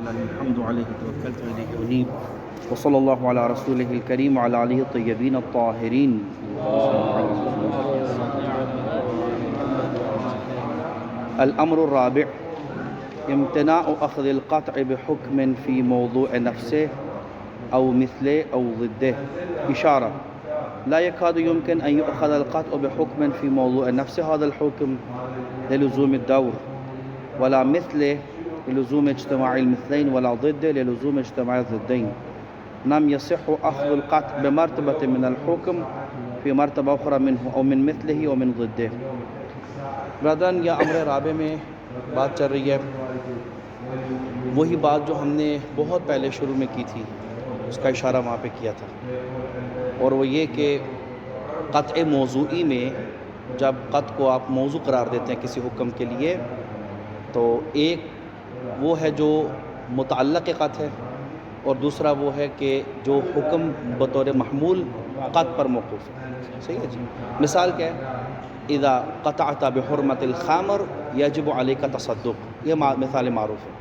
الحمد عليه توكلت وإليه أنيب وصلى الله على رسوله الكريم وعلى آله الطيبين الطاهرين. الأمر الرابع امتناع أخذ القطع بحكم في موضوع نفسه أو مثله أو ضده. إشارة: لا يكاد يمكن أن يؤخذ القطع بحكم في موضوع نفسه، هذا الحكم للزوم الدور، ولا مثله للزوم اجتماع المثلين، ولا ضده للزوم اجتماع الضدين. لم يصح أخذ القطع بمرتبة من الحكم في مرتبة أخرى منه أو من مثله ومن ضده. برادران، یا امر رابع میں بات چل رہی ہے، وہی بات جو ہم نے بہت پہلے شروع میں کی تھی، اس کا اشارہ وہاں پہ کیا تھا، اور وہ یہ کہ قطع موضوعی میں جب قطع کو آپ موضوع قرار دیتے ہیں کسی حکم کے لیے، تو ایک وہ ہے جو متعلق قطع ہے، اور دوسرا وہ ہے کہ جو حکم بطور محمول قطع پر موقوف ہے. صحیح ہے جی. مثال کیا ہے؟ اذا قطعت بحرمت الخمر یجب علیک تصدق، یہ مثال معروف ہے.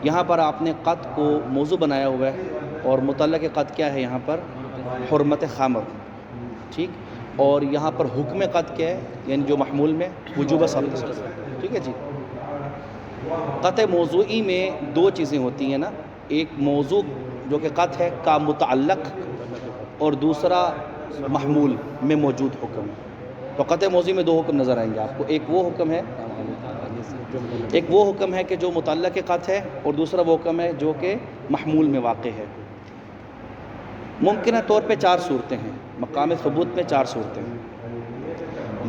یہاں پر آپ نے قطع کو موضوع بنایا ہوا ہے، اور متعلق قطع کیا ہے یہاں پر؟ حرمت خمر. ٹھیک. اور یہاں پر حکم قطع کیا ہے؟ یعنی جو محمول میں وجوب ثابت ہے. ٹھیک ہے جی. قطع موضوعی میں دو چیزیں ہوتی ہیں نا، ایک موضوع جو کہ قطع ہے کا متعلق، اور دوسرا محمول میں موجود حکم. تو قطع موضوعی میں دو حکم نظر آئیں گے آپ کو، ایک وہ حکم ہے کہ جو متعلق قطع ہے، اور دوسرا وہ حکم ہے جو کہ محمول میں واقع ہے. ممکنہ طور پہ چار صورتیں ہیں، مقام ثبوت میں چار صورتیں ہیں.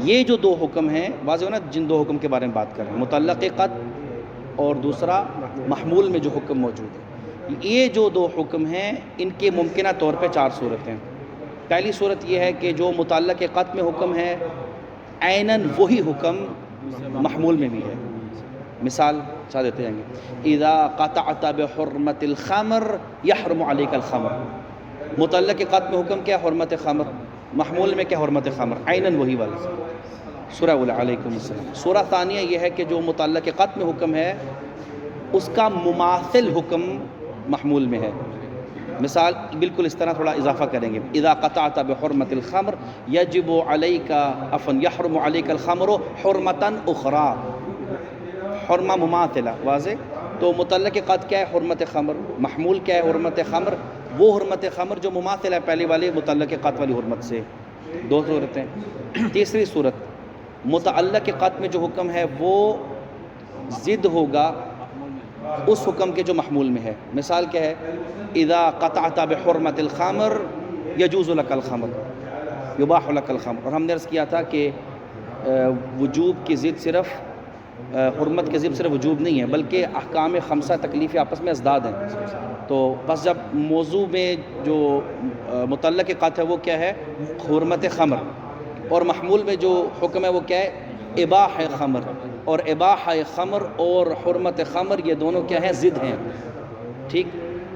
یہ جو دو حکم ہیں، واضح ہو نا جن دو حکم کے بارے میں بات کر رہے ہیں، متعلق قطع اور دوسرا محمول میں جو حکم موجود ہے، یہ جو دو حکم ہیں ان کے ممکنہ طور پہ چار صورتیں. پہلی صورت یہ ہے کہ جو متعلق قطع میں حکم ہے عیناً وہی حکم محمول میں بھی ہے. مثال چاہ دیتے جائیں گے: اذا قطعت بحرمت الخمر یحرم علیک الخمر. متعلق قطع میں حکم کیا؟ حرمت خمر. محمول میں کیا؟ حرمت خمر. عیناً وہی والا. سورہ علیکم السلام. سورہ ثانیہ یہ ہے کہ جو متعلق قطع میں حکم ہے اس کا مماثل حکم محمول میں ہے. مثال بالکل اس طرح تھوڑا اضافہ کریں گے: اذا قطعت بحرمت الخمر یجب علیک یحرم علیک الخمر حرمتا اخرى. حرمہ مماثلہ. واضح؟ تو متعلق قطع کیا ہے؟ حرمت خمر. محمول کیا ہے؟ حرمت خمر. وہ حرمت خمر جو مماثلہ ہے پہلی والی متعلق قطع والی حرمت سے. دو صورتیں. تیسری صورت: متعلق قطع میں جو حکم ہے وہ ضد ہوگا اس حکم کے جو محمول میں ہے. مثال کیا ہے؟ اذا قطعت بحرمت الخمر یجوز لک الخمر یباح لک الخمر. اور ہم نے عرض کیا تھا کہ وجوب کی ضد صرف حرمت کی ضد صرف وجوب نہیں ہے، بلکہ احکام خمسہ تکلیفی آپس میں ازداد ہیں. تو بس جب موضوع میں جو متعلق قطع ہے وہ کیا ہے؟ حرمت خمر، اور محمول میں جو حکم ہے وہ کیا ہے؟ اباح خمر. اور اباح خمر اور حرمت خمر یہ دونوں کیا ہیں؟ ضد ہیں. ٹھیک.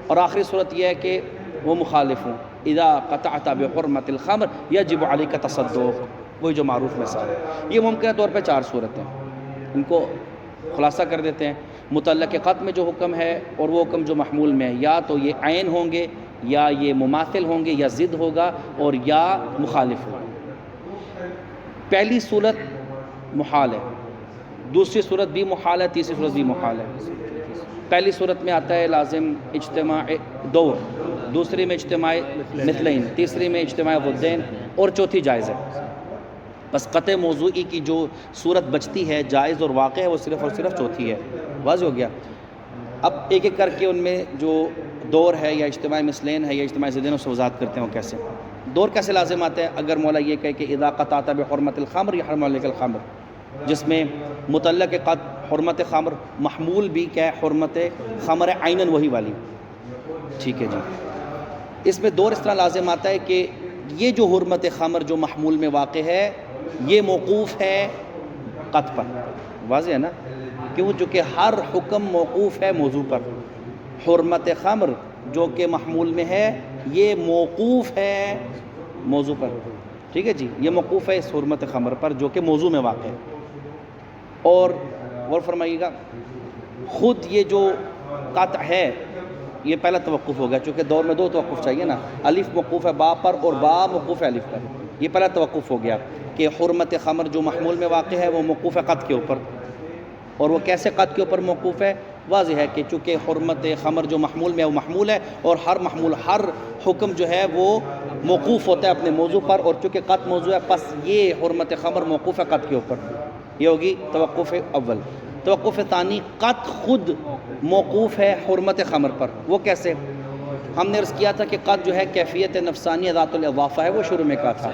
اور آخری صورت یہ ہے کہ وہ مخالف ہوں. اذا قطعت بحرمت الخمر یجب علیک تصدق، وہی جو معروف مثال ہے. یہ ممکنہ طور پہ چار صورتیں، ان کو خلاصہ کر دیتے ہیں. متعلق قطع میں جو حکم ہے اور وہ حکم جو محمول میں ہے، یا تو یہ عین ہوں گے، یا یہ مماثل ہوں گے، یا ضد ہوگا، اور یا مخالف ہوگا. پہلی صورت محال ہے، دوسری صورت بھی محال ہے، تیسری صورت بھی محال ہے. پہلی صورت میں آتا ہے لازم اجتماع دور، دوسری میں اجتماع مثلین، تیسری میں اجتماع ضدین، اور چوتھی جائز ہے. بس قطع موضوعی کی جو صورت بچتی ہے جائز اور واقع ہے وہ صرف اور صرف چوتھی ہے. واضح ہو گیا؟ اب ایک ایک کر کے ان میں جو دور ہے یا اجتماع مثلین ہے یا اجتماع ضدین اس سے وضاحت کرتے ہیں. کیسے دور کیسے لازم آتا ہے؟ اگر مولا یہ کہے کہ اذا قطعت بحرمت الخمر یحرم علیک الخمر، جس میں متعلق قطع حرمت خمر، محمول بھی کیا ہے؟ حرمت خمر عیناً وہی والی. ٹھیک ہے جی. اس میں دور اس طرح لازم آتا ہے کہ یہ جو حرمت خمر جو محمول میں واقع ہے یہ موقوف ہے قطع پر. واضح ہے نا؟ کیوں؟ چونکہ ہر حکم موقوف ہے موضوع پر. حرمت خمر جو کہ محمول میں ہے یہ موقوف ہے موضوع پر. ٹھیک ہے جی. یہ موقوف ہے اس حرمت خمر پر جو کہ موضوع میں واقع ہے. اور غور فرمائیے گا، خود یہ جو قطع ہے، یہ پہلا توقف ہو گیا، چونکہ دور میں دو توقف چاہیے نا، الف موقوف ہے با پر اور با موقوف ہے الف پر، یہ پہلا توقف ہو گیا کہ حرمت خمر جو محمول میں واقع ہے وہ موقوف ہے قط کے اوپر، اور وہ کیسے قط کے اوپر موقوف ہے؟ واضح ہے کہ چونکہ حرمت خمر جو محمول میں ہے وہ محمول ہے، اور ہر حکم جو ہے وہ موقوف ہوتا ہے اپنے موضوع پر، اور چونکہ قط موضوع ہے پس یہ حرمت خمر موقوف ہے قط کے اوپر، یہ ہوگی توقف اول۔ توقف ثانی، قط خود موقوف ہے حرمت خمر پر، وہ کیسے؟ ہم نے عرض کیا تھا کہ قط جو ہے کیفیت نفسانی ذات الاضافہ ہے، وہ شروع میں کہا تھا،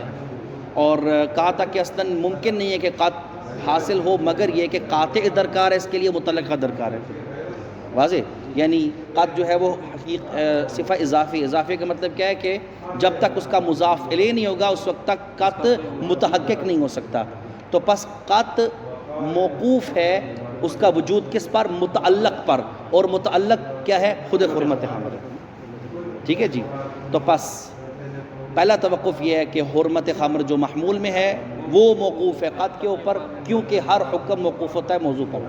اور کہا تھا کہ اصلاً ممکن نہیں ہے کہ قط حاصل ہو مگر یہ کہ قاطع درکار ہے، اس کے لیے متعلقہ درکار ہے، واضح؟ یعنی قط جو ہے وہ صفہ اضافی کا مطلب کیا ہے کہ جب تک اس کا مضاف الیہ نہیں ہوگا اس وقت تک قط متحقق نہیں ہو سکتا، تو پس قط موقوف ہے اس کا وجود کس پر؟ متعلق پر، اور متعلق کیا ہے؟ خود حرمت خمر ہے، ٹھیک ہے جی؟ تو پس پہلا توقف یہ ہے کہ حرمت خمر جو محمول میں ہے وہ موقوف ہے قط کے اوپر، کیونکہ ہر حکم موقوف ہوتا ہے موضوع پر،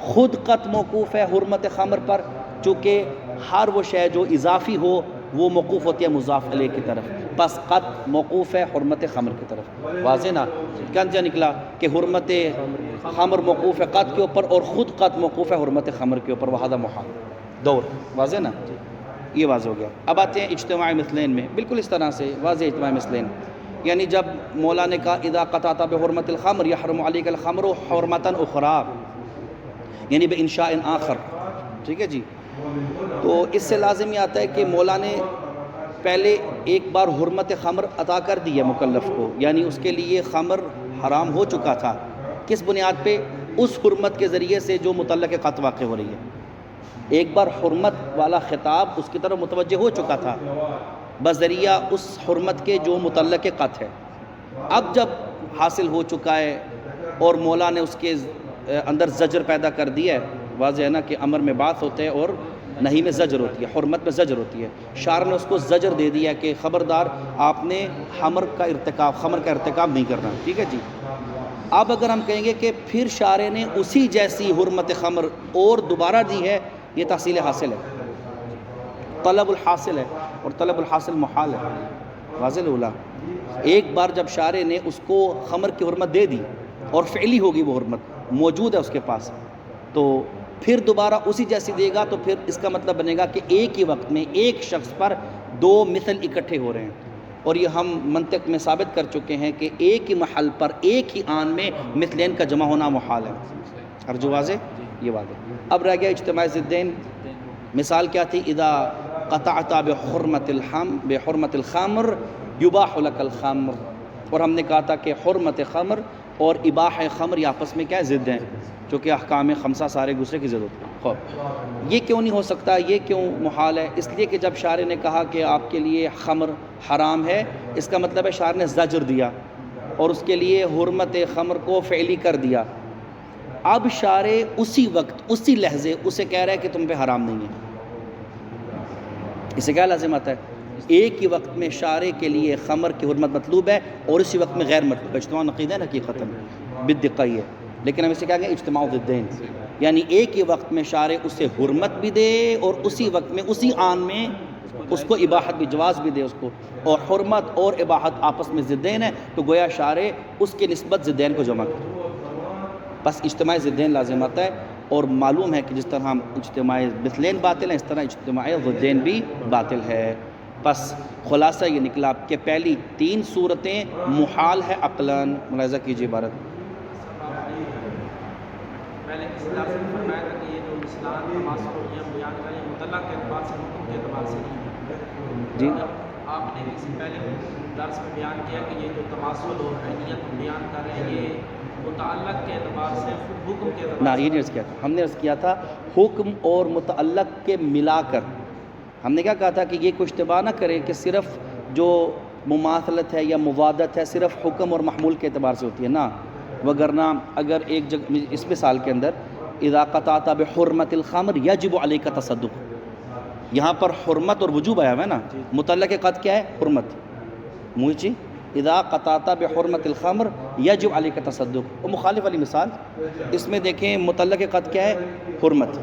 خود قط موقوف ہے حرمت خمر پر، چونکہ ہر وہ شے جو اضافی ہو وہ موقوف ہوتی ہے مضاف الیہ کی طرف، پس قط موقوف ہے حرمت خمر کی طرف، واضح نا؟ کیا نکلا کہ حرمت خمر موقوف ہے قط کے اوپر اور خود قط موقوف ہے حرمت خمر کے اوپر، وہذا محال دور، واضح نا؟ یہ واضح ہو گیا۔ اب آتے ہیں اجتماع مثلین میں، بالکل اس طرح سے واضح اجتماع مثلین، یعنی جب مولا نے کہا اذا قطعت بحرمت الخمر یحرم علیک الخمر حرمتا اخرى، یعنی بانشاء آخر، ٹھیک ہے جی؟ تو اس سے لازم یہ آتا ہے کہ مولا نے پہلے ایک بار حرمت خمر عطا کر دی ہے مکلف کو، یعنی اس کے لیے خمر حرام ہو چکا تھا، کس بنیاد پہ؟ اس حرمت کے ذریعے سے جو متعلق قط واقع ہو رہی ہے، ایک بار حرمت والا خطاب اس کی طرف متوجہ ہو چکا تھا بذریعہ اس حرمت کے جو متعلق قط ہے، اب جب حاصل ہو چکا ہے اور مولا نے اس کے اندر زجر پیدا کر دیا ہے، واضح ہے نا کہ امر میں بات ہوتے ہیں اور نہی میں زجر ہوتی ہے، حرمت میں زجر ہوتی ہے، شارع نے اس کو زجر دے دیا کہ خبردار آپ نے خمر کا ارتکاب نہیں کرنا، ٹھیک ہے جی؟ اب اگر ہم کہیں گے کہ پھر شارع نے اسی جیسی حرمت خمر اور دوبارہ دی ہے، یہ تحصیل حاصل ہے، طلب الحاصل ہے، اور طلب الحاصل محال ہے، واضح اولا۔ ایک بار جب شارع نے اس کو خمر کی حرمت دے دی اور فعلی ہوگی وہ حرمت موجود ہے اس کے پاس، تو پھر دوبارہ اسی جیسی دے گا تو پھر اس کا مطلب بنے گا کہ ایک ہی وقت میں ایک شخص پر دو مثل اکٹھے ہو رہے ہیں، اور یہ ہم منطق میں ثابت کر چکے ہیں کہ ایک ہی محل پر ایک ہی آن میں مثلین کا جمع ہونا محال ہے، ارجو واضح؟ یہ واضح۔ اب رہ گیا اجتماع ضدین، مثال کیا تھی؟ اذا قطعت بحرمت الخمر یباح لک الخمر، اور ہم نے کہا تھا کہ حرمت خمر اور اباح خمر یہ آپس میں کیا ضد ہیں، چونکہ احکام خمسہ سارے دوسرے کی ضد ہوتی ہیں، خوب یہ کیوں نہیں ہو سکتا، یہ کیوں محال ہے؟ اس لیے کہ جب شارع نے کہا کہ آپ کے لیے خمر حرام ہے، اس کا مطلب ہے شارع نے زجر دیا اور اس کے لیے حرمت خمر کو فعلی کر دیا، اب شارع اسی وقت اسی لحظے اسے کہہ رہا ہے کہ تم پہ حرام نہیں ہے، اسے کیا لازم آتا ہے؟ ایک ہی وقت میں شارع کے لیے خمر کی حرمت مطلوب ہے اور اسی وقت میں غیر مطلوب ہے، اجتماع نقیض ہے نا حقیقتاً بالدقہ ہی ہے، لیکن ہم اسے کیا کہیں؟ اجتماع ضدین، یعنی ایک ہی وقت میں شارع اسے حرمت بھی دے اور اسی وقت میں اسی آن میں اس کو اباحت بھی، جواز بھی دے اس کو، اور حرمت اور اباحت آپس میں ضدین ہے، تو گویا شارع اس کے نسبت ضدین کو جمع کرے، بس اجتماع ضدین لازم آتا ہے، اور معلوم ہے کہ جس طرح ہم اجتماع مثلین باطل ہیں اس طرح اجتماع ضدین بھی باطل ہے، بس خلاصہ یہ نکلا کہ پہلی تین صورتیں محال ہے عقلاً، ملاحظہ کیجیے عبارت، پہلے اس لفظ میں فرمایا تھا کہ یہ جو مثلان تماثل اور یہ بیان کریں مطلق کے اعتبار سے حکم کے اعتبار سے نہیں ہے جی آپ نے کسی پہلے درس میں بیان کیا کہ یہ جو تماثل اور عینیت بیان کر رہے ہیں یہ متعلق کے اعتبار سے حکم کے اعتبار نا، سے یہ نہیں عرض کیا تھا، ہم نے عرض کیا تھا حکم اور متعلق کے ملا کر، ہم نے کیا کہا تھا کہ یہ کوئی اشتباہ نہ کرے کہ صرف جو مماثلت ہے یا موادت ہے صرف حکم اور محمول کے اعتبار سے ہوتی ہے، نا، وگرنہ اگر ایک جگہ اس مثال کے اندر اذا قطعت بحرمت الخمر یجب علیک تصدق، یہاں پر حرمت اور وجوب آیا ہوا ہے نا، متعلق قط کیا ہے؟ حرمت، موچی اذا قطعت بحرمت الخمر یجب علیک تصدق، اور مخالف والی مثال اس میں دیکھیں متعلق قط کیا ہے؟ حرمت،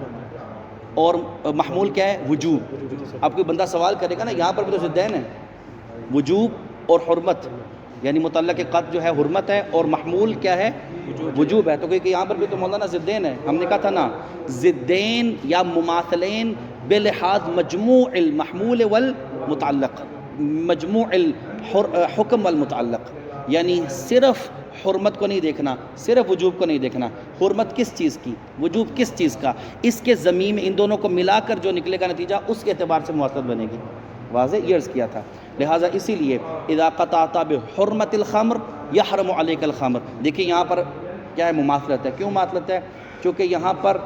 اور محمول کیا ہے؟ وجوب. اب کوئی بندہ سوال کرے گا نا یہاں پر بھی تو ضدین ہے، وجوب اور حرمت، یعنی متعلق قط جو ہے حرمت ہے اور محمول کیا ہے؟ وجوب ہے. تو کہ یہاں پر بھی تو مولانا ضدین ہے. ہم نے کہا تھا نا ضدین یا مماثلین بلحاظ مجموع المحمول والمتعلق، مجموع الحکم والمتعلق، یعنی صرف حرمت کو نہیں دیکھنا، صرف وجوب کو نہیں دیکھنا. حرمت کس چیز کی، وجوب کس چیز کا، اس کے ضمیر میں ان دونوں کو ملا کر جو نکلے گا نتیجہ اس کے اعتبار سے مواصلت بنے گی. واضح یہ عرض کیا تھا. لہٰذا اسی لیے اذا قطعت بحرمت الخمر یحرم علیک الخمر. دیکھیں یہاں پر کیا ہے؟ مماثلت ہے. کیوں مماثلت ہے؟ چونکہ یہاں پر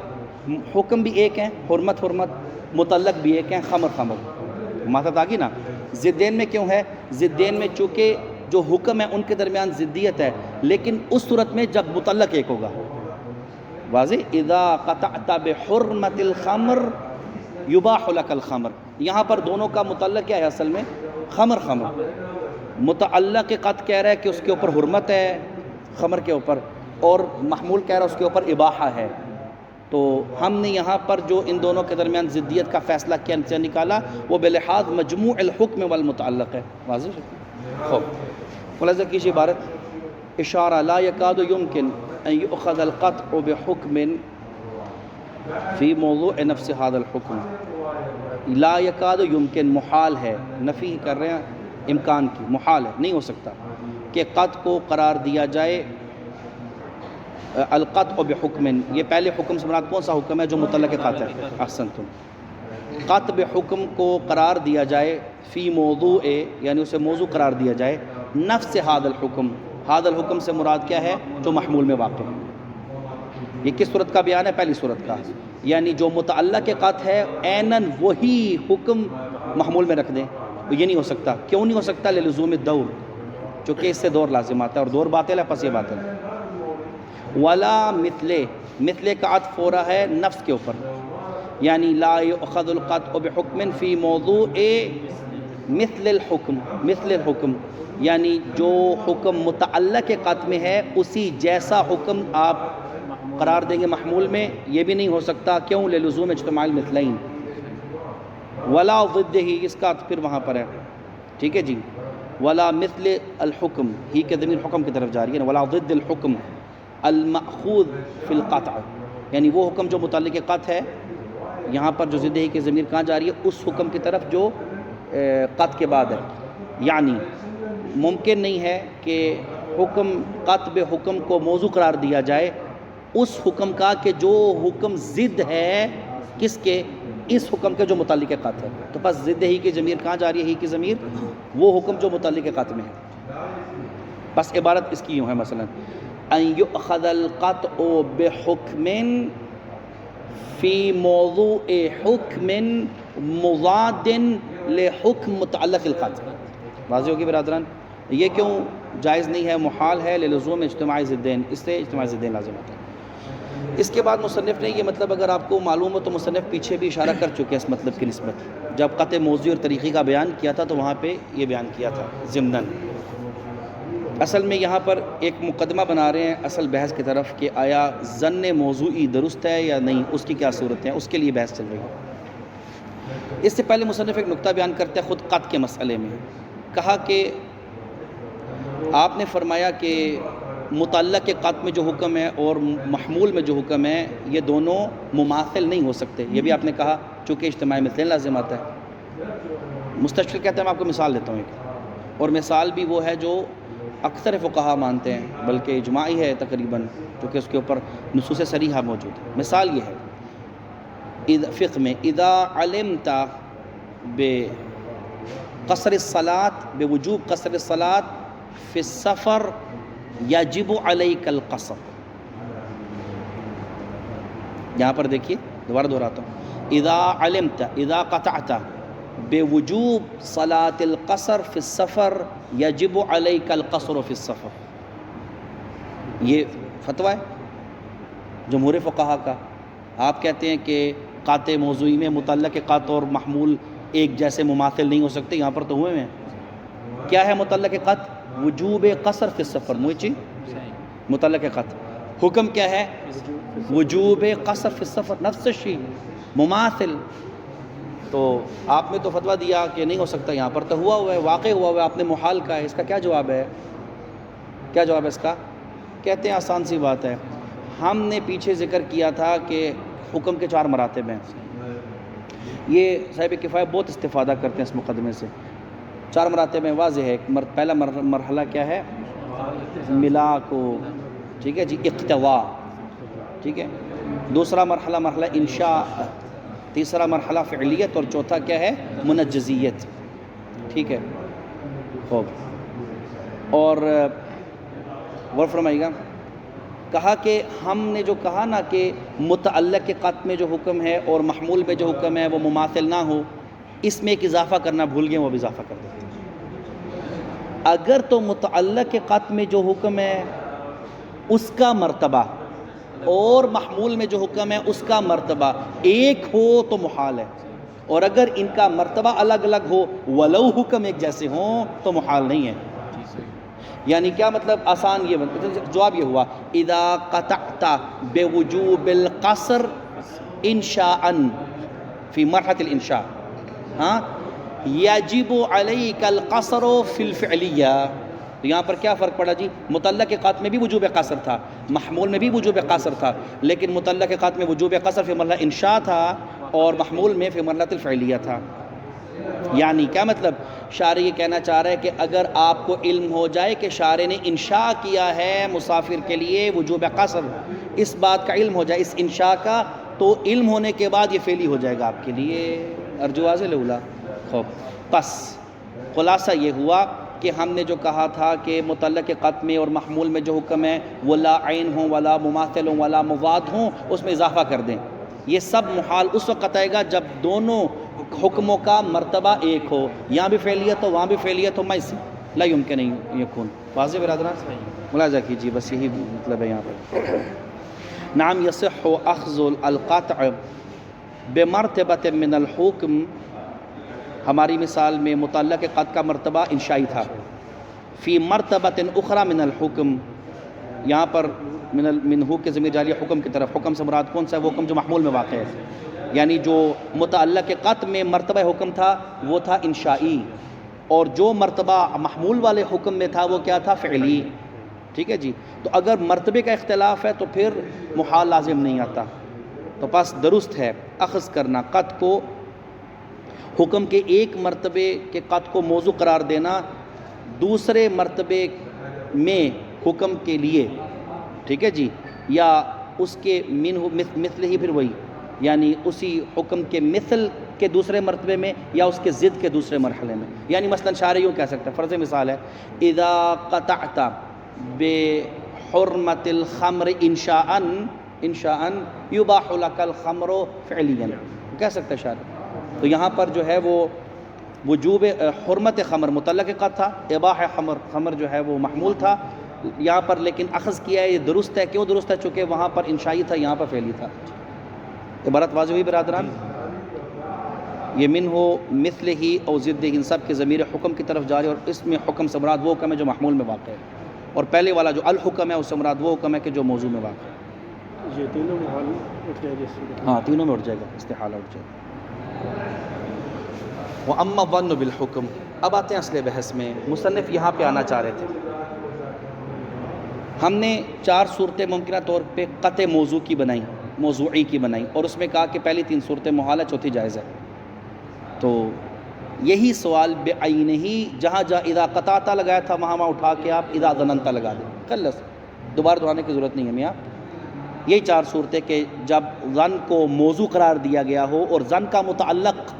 حکم بھی ایک ہے، حرمت حرمت، متعلق بھی ایک ہے، خمر خمر. مماثلت آ گئی نا. ضدین میں کیوں ہے؟ ضدین میں چونکہ جو حکم ہے ان کے درمیان ضدیت ہے، لیکن اس صورت میں جب متعلق ایک ہوگا. واضح. اذا قطعت بحرمت الخمر یباح لک الخمر. یہاں پر دونوں کا متعلق کیا ہے اصل میں؟ خمر خمر. متعلق قط کہہ رہا ہے کہ اس کے اوپر حرمت ہے خمر کے اوپر، اور محمول کہہ رہا ہے اس کے اوپر اباحہ ہے. تو ہم نے یہاں پر جو ان دونوں کے درمیان ضدیت کا فیصلہ کیا نکالا وہ بلحاظ مجموع الحکم والمتعلق ہے. واضح. خوب خلاصہ کیجیے عبارت. اشارہ لا یکاد یمکن ان یؤخذ القطع بحکم فی موضوع نفس هذا الحکم. لا یکاد یمکن محال ہے، نفی کر رہے ہیں امکان کی، محال ہے، نہیں ہو سکتا کہ قطع کو قرار دیا جائے القطع بحکم. یہ پہلے حکم سے مراد کون سا حکم ہے؟ جو متعلق قطع ہے. احسنتم. قطع بحکم کو قرار دیا جائے فی موضوع، یعنی اسے موضوع قرار دیا جائے نفس هذا الحکم. هذا الحکم سے مراد کیا ہے؟ جو محمول میں واقع ہے. یہ کس صورت کا بیان ہے؟ پہلی صورت کا. یعنی جو متعلق قطع ہے عیناً وہی حکم محمول میں رکھ دیں. یہ نہیں ہو سکتا. کیوں نہیں ہو سکتا؟ للزوم الدور، چونکہ اس سے دور لازم آتا ہے اور دور باطل ہے، پس یہ باطل ہے. ولا مثل کا عطف ہو رہا ہے نفس کے اوپر، یعنی لا یؤخذ القطع بحکم فی موضوع مثل الحکم. مثل الحکم یعنی جو حکم متعلق قطع میں ہے اسی جیسا حکم آپ قرار دیں گے محمول میں. یہ بھی نہیں ہو سکتا. کیوں؟ للزوم اجتماع المثلین. ولا ضدہ، اس کا پھر وہاں پر ہے. ٹھیک ہے جی. ولا مثل الحکم، ہی کے ضمیر حکم کی طرف جا رہی ہے. ولا ضد الحکم المأخوذ فی القطع، یعنی وہ حکم جو متعلق قطع ہے، یہاں پر جو ضد ہی کے ضمیر کہاں جا رہی ہے؟ اس حکم کی طرف جو قطع کے بعد ہے. یعنی ممکن نہیں ہے کہ حکم قطع بحکم کو موضوع قرار دیا جائے اس حکم کا کہ جو حکم ضد ہے کس کے؟ اس حکم کے جو متعلق قطع ہے. تو بس ضد ہی کی ضمیر کہاں جا رہی ہے؟ ہی کی ضمیر وہ حکم جو متعلق قطع میں ہے. بس عبارت اس کی یوں ہے مثلا ان یؤخذ القطع بحکم فی موضوع حکم مضاد لحکم متعلق القطع. واضح ہوگی برادران؟ یہ کیوں جائز نہیں ہے؟ محال ہے. للزوم اجتماع ضدین، اس سے اجتماع ضدین لازم ہوتا ہے. اس کے بعد مصنف نے یہ مطلب اگر آپ کو معلوم ہو تو مصنف پیچھے بھی اشارہ کر چکے اس مطلب کی نسبت. جب قطع موضوع اور طریقے کا بیان کیا تھا تو وہاں پہ یہ بیان کیا تھا ضمناً. اصل میں یہاں پر ایک مقدمہ بنا رہے ہیں اصل بحث کی طرف کہ آیا ظن موضوعی درست ہے یا نہیں، اس کی کیا صورت ہے، اس کے لیے بحث چل رہی ہے. اس سے پہلے مصنف ایک نقطہ بیان کرتے ہیں خود قطع کے مسئلے میں. کہا کہ آپ نے فرمایا کہ متعلق قطع میں جو حکم ہے اور محمول میں جو حکم ہے یہ دونوں مماثل نہیں ہو سکتے. یہ بھی آپ نے کہا چونکہ اجتماع مثلین لازم آتا ہے. مستشکل کہتے ہیں، میں آپ کو مثال دیتا ہوں ایک، اور مثال بھی وہ ہے جو اکثر فقہا مانتے ہیں بلکہ اجماعی ہے تقریباً، کیونکہ اس کے اوپر نصوص صریحہ موجود ہے. مثال یہ ہے فقہ میں اذا علمت بقصر الصلاة بوجوب قصر الصلاة فی السفر یجب علیک القصر. یہاں پر دیکھیے دوبارہ دہراتا ہوں، اذا علمت، اذا قطعت بوجوب صلاة القصر فی السفر یجب علیک القصر فی السفر. یہ فتویٰ ہے جمہور فقہا کا. آپ کہتے ہیں کہ قطع موضوعی میں متعلق قطع اور محمول ایک جیسے مماثل نہیں ہو سکتے. یہاں پر تو ہوئے ہیں. کیا ہے متعلق قطع؟ وجوب قصر فی السفر. موچی متعلق قطع. حکم کیا ہے؟ وجوب قصر فی السفر. نفس الشیء. مماثل، تو آپ نے تو فتویٰ دیا کہ نہیں ہو سکتا، یہاں پر تو ہوا ہوا ہے، واقع ہوا ہوا ہے، آپ نے محال کا ہے، اس کا کیا جواب ہے؟ کیا جواب ہے اس کا؟ کہتے ہیں آسان سی بات ہے، ہم نے پیچھے ذکر کیا تھا کہ حکم کے 4 مراتب ہیں، یہ صاحب کفایہ بہت استفادہ کرتے ہیں اس مقدمے سے۔ 4 مراتب ہیں، واضح ہے۔ پہلا مرحلہ کیا ہے؟ ملا کو، ٹھیک ہے جی، اقتوا، ٹھیک ہے۔ دوسرا مرحلہ مرحلہ انشاء، تیسرا مرحلہ فعلیت، اور چوتھا کیا ہے؟ منجزیت، ٹھیک ہے۔ خوب، اور غور فرمائیے گا، کہا کہ ہم نے جو کہا نا کہ متعلق کے قط میں جو حکم ہے اور محمول میں جو حکم ہے وہ مماثل نہ ہو، اس میں ایک اضافہ کرنا بھول گئے، وہ بھی اضافہ کر دیتے ہیں۔ اگر تو متعلق کے قط میں جو حکم ہے اس کا مرتبہ اور محمول میں جو حکم ہے اس کا مرتبہ ایک ہو تو محال ہے، اور اگر ان کا مرتبہ الگ الگ ہو ولو حکم ایک جیسے ہوں تو محال نہیں ہے۔ یعنی کیا مطلب؟ آسان یہ جواب یہ ہوا، اذا قطعت بوجوب القصر انشاء فی مرحلۃ الانشاء ہاں یجب علیک القصر فی الفعلیہ۔ تو یہاں پر کیا فرق پڑا جی؟ متعلق کے قط میں بھی وجوب قصر تھا، محمول میں بھی وجوب قصر تھا، لیکن متعلق کے قط میں وجوب قصر فی مرحلہ انشاء تھا اور محمول میں فی مرحلۃ الفعلیہ تھا۔ یعنی کیا مطلب؟ شارح یہ کہنا چاہ رہا ہے کہ اگر آپ کو علم ہو جائے کہ شارح نے انشاء کیا ہے مسافر کے لیے وجوب قصر، اس بات کا علم ہو جائے اس انشاء کا، تو علم ہونے کے بعد یہ فعلی ہو جائے گا آپ کے لیے۔ ارجو واضح لولا؟ خوب، پس خلاصہ یہ ہوا کہ ہم نے جو کہا تھا کہ متعلق قط میں اور محمول میں جو حکم ہے وہ لا عین ہوں ولا مماثل ہوں ولا مضاد ہوں، اس میں اضافہ کر دیں۔ یہ سب محال اس وقت آئے گا جب دونوں حکموں کا مرتبہ ایک ہو، یہاں بھی فعلیت ہو وہاں بھی فعلیت ہو، میسر لا یمکن ان یکون۔ واضح برادران؟ ملاحظہ کیجیے، بس یہی مطلب ہے یہاں پر۔ نعم یصح اخذ القطع بمرتبۃ من الحکم، ہماری مثال میں متعلق قط کا مرتبہ انشائی تھا، فی مرتبۃ اخری من الحکم، یہاں پر منہو کے ضمیر جاری حکم کی طرف، حکم سے مراد کون سا ہے؟ وہ حکم جو محمول میں واقع ہے، یعنی جو متعلق قط میں مرتبہ حکم تھا وہ تھا انشائی، اور جو مرتبہ محمول والے حکم میں تھا وہ کیا تھا؟ فعلی، ٹھیک ہے جی۔ تو اگر مرتبے کا اختلاف ہے تو پھر محال لازم نہیں آتا، تو پس درست ہے اخذ کرنا قط کو، حکم کے ایک مرتبے کے قط کو موضوع قرار دینا دوسرے مرتبے میں حکم کے لیے، ٹھیک ہے جی، یا اس کے مثل ہی، پھر وہی یعنی اسی حکم کے مثل کے دوسرے مرتبے میں یا اس کے ضد کے دوسرے مرحلے میں۔ یعنی مثلا شارح یوں کہہ سکتا ہے، فرض مثال ہے، اذا قطعت بحرمت الخمر انشاء یباح لک الخمر فعلیا، کہہ سکتا ہے شارح۔ تو یہاں پر جو ہے وہ وجوب حرمت خمر متعلق قط تھا، اباح خمر جو ہے وہ محمول تھا یہاں پر، لیکن اخذ کیا ہے، یہ درست ہے۔ کیوں درست ہے؟ چونکہ وہاں پر انشائی تھا، یہاں پر فعلی تھا۔ عبارت واضح ہوئی برادران؟ یہ من ہو مثل ہی اور ضد ان سب کے ضمیر حکم کی طرف جاری، اور اس میں حکم سے مراد وہ حکم ہے جو محمول میں واقع ہے، اور پہلے والا جو الحکم ہے اس سے مراد وہ حکم ہے کہ جو موضوع میں واقع ہے۔ یہ تینوں محال اٹھ جائے گا؟ ہاں، تینوں میں اٹھ جائے گا، استحالہ اٹھ جائے گا۔ وَأَمَّا الظَّنُّ بِالْحُكْمِ، اب آتے ہیں اصل بحث میں۔ مصنف یہاں پہ آنا چاہ رہے تھے، ہم نے 4 صورتیں ممکنہ طور پہ قطع موضوع کی بنائیں، موضوعی کی بنائیں، اور اس میں کہا کہ پہلی 3 صورتیں محال ہے، چوتھی جائز ہے۔ تو یہی سوال بعین ہی جہاں اذا قطعت لگایا تھا وہاں اٹھا کے آپ اذا ظننت لگا دیں، خلص، دوبارہ دہرانے کی ضرورت نہیں ہے میاں۔ یہی 4 صورتیں کہ جب ظن کو موضوع قرار دیا گیا ہو اور ظن کا متعلق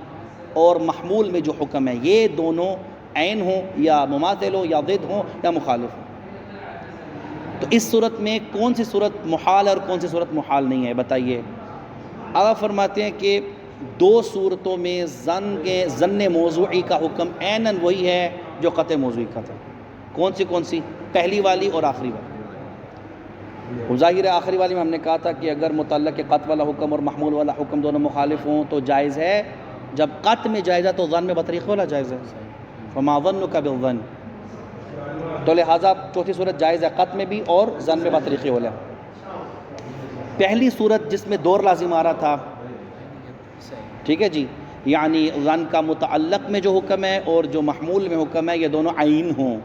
اور محمول میں جو حکم ہے یہ دونوں عین ہوں یا مماثل ہوں یا ضد ہوں یا مخالف ہوں، تو اس صورت میں کون سی صورت محال اور کون سی صورت محال نہیں ہے بتائیے؟ آپ فرماتے ہیں کہ 2 صورتوں میں ظن موضوعی کا حکم عیناً وہی ہے جو قطع موضوعی کا تھا۔ کون سی؟ پہلی والی اور آخری والی۔ ظاہر آخری والی میں ہم نے کہا تھا کہ اگر متعلق قط والا حکم اور محمول والا حکم دونوں مخالف ہوں تو جائز ہے، جب قط میں جائز ہے تو ظن میں بطریق والا جائز ہے، فما ظنک بالظن، تو لہٰذا چوتھی صورت جائز ہے قط میں بھی اور ظن میں بطریق والا۔ پہلی صورت جس میں دور لازم آ رہا تھا ٹھیک ہے جی، یعنی ظن کا متعلق میں جو حکم ہے اور جو محمول میں حکم ہے یہ دونوں عین ہوں،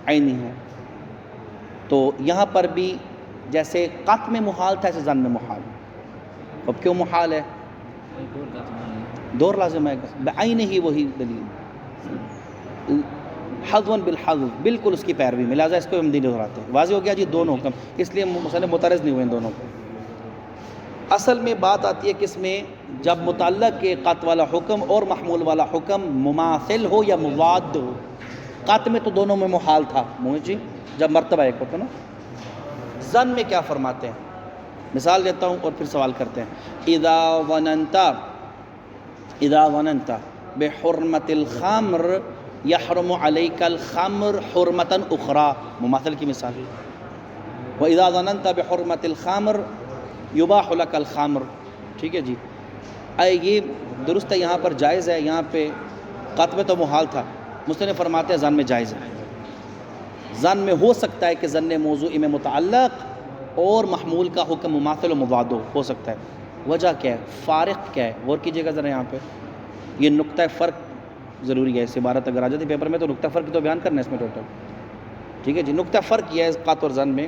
عینی ہوں۔ تو یہاں پر بھی جیسے قط میں محال تھا ایسے ظن میں محال۔ اب کیوں محال ہے؟ دور لازم آئے گا، بعین ہی وہی دلیل، حذفاً بالحذف، بالکل اس کی پیروی میں، لہٰذا اس کو ہم دین دہراتے ہیں۔ واضح ہو گیا جی دونوں حکم، اس لیے مسئلے مترز نہیں ہوئے ان دونوں کو۔ اصل میں بات آتی ہے کس میں؟ جب متعلق کے قط والا حکم اور محمول والا حکم مماثل ہو یا مضاد ہو۔ قط میں تو دونوں میں محال تھا جی، جب مرتبہ ایک ہوتا نا۔ ظن میں کیا فرماتے ہیں؟ مثال دیتا ہوں اور پھر سوال کرتے ہیں۔ اذا ظننت بحرمت الخمر یحرم علیک الخمر حرمتا اخرى، مماثل کی مثال۔ واذا ظننت بحرمت الخمر یباح لک الخمر، ٹھیک ہے جی۔ یہ درست ہے، یہاں پر جائز ہے، یہاں پہ قط میں تو محال تھا، مصنف فرماتے ہیں ظن میں جائز ہے۔ ظن میں ہو سکتا ہے کہ ظن موضوعی میں متعلق اور محمول کا حکم مماثل و مضاد ہو سکتا ہے۔ وجہ کیا ہے؟ فارق کیا ہے؟ غور کیجئے گا ذرا یہاں پہ، یہ نقطہ فرق ضروری ہے، اس عبارت اگر آ جاتی پیپر میں تو نقطہ فرق تو بیان کرنا ہے اس میں ٹوٹل، ٹھیک ہے جی۔ نقطہ فرق یہ ہے قط اور ظن میں،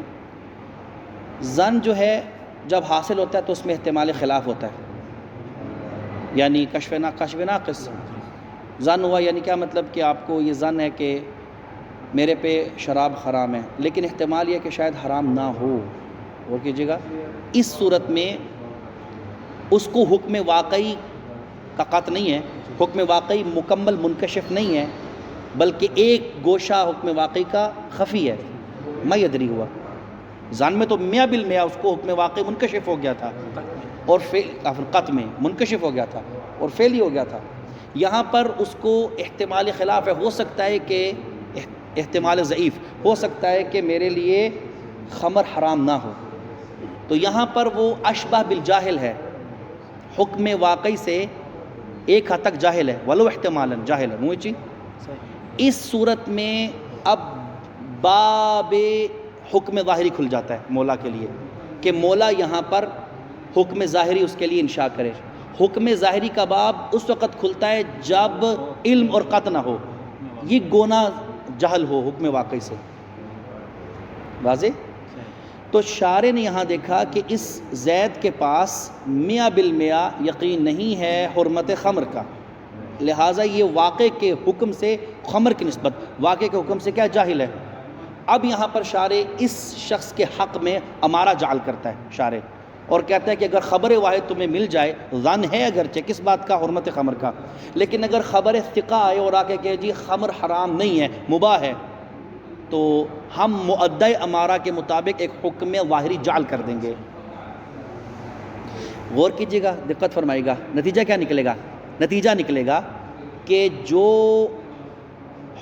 ظن جو ہے جب حاصل ہوتا ہے تو اس میں احتمال خلاف ہوتا ہے، یعنی کشف ناقص۔ ظن ہوا یعنی کیا مطلب کہ آپ کو یہ ظن ہے کہ میرے پہ شراب حرام ہے، لیکن احتمال یہ کہ شاید حرام نہ ہو، وہ کیجیے گا۔ اس صورت میں اس کو حکم واقعی کا قط نہیں ہے، حکم واقعی مکمل منکشف نہیں ہے، بلکہ ایک گوشہ حکم واقعی کا خفی ہے، ما یدری ہوا۔ ظن میں تو میاں بالمیاں اس کو حکم واقعی منکشف ہو گیا تھا اور قط میں منکشف ہو گیا تھا اور فعل ہی ہو گیا تھا۔ یہاں پر اس کو احتمال خلاف ہے، ہو سکتا ہے کہ احتمال ضعیف، ہو سکتا ہے کہ میرے لیے خمر حرام نہ ہو، تو یہاں پر وہ اشبہ بالجاہل ہے، حکم واقعی سے ایک حد تک جاہل ہے، ولو احتمالاً جاہل ہے، موچی۔ اس صورت میں اب باب حکم ظاہری کھل جاتا ہے مولا کے لیے، کہ مولا یہاں پر حکم ظاہری اس کے لیے انشاء کرے۔ حکم ظاہری کا باب اس وقت کھلتا ہے جب علم اور قط نہ ہو، یہ گونا جہل ہو حکم واقعی سے، واضح۔ تو شارع نے یہاں دیکھا کہ اس زید کے پاس میاں بالمیاں یقین نہیں ہے حرمت خمر کا، لہٰذا یہ واقع کے حکم سے خمر کی نسبت واقع کے حکم سے کیا جاہل ہے۔ اب یہاں پر شارع اس شخص کے حق میں امارہ جعل کرتا ہے شارع، اور کہتا ہے کہ اگر خبر واحد تمہیں مل جائے، ظن ہے اگرچہ کس بات کا؟ حرمت خمر کا، لیکن اگر خبر ثقہ آئے اور آ کے کہ جی خمر حرام نہیں ہے مباح ہے، تو ہم مؤدی امارہ کے مطابق ایک حکم ظاہری جعل کر دیں گے۔ غور کیجیے گا، دقت فرمائے گا، نتیجہ کیا نکلے گا؟ نتیجہ نکلے گا کہ جو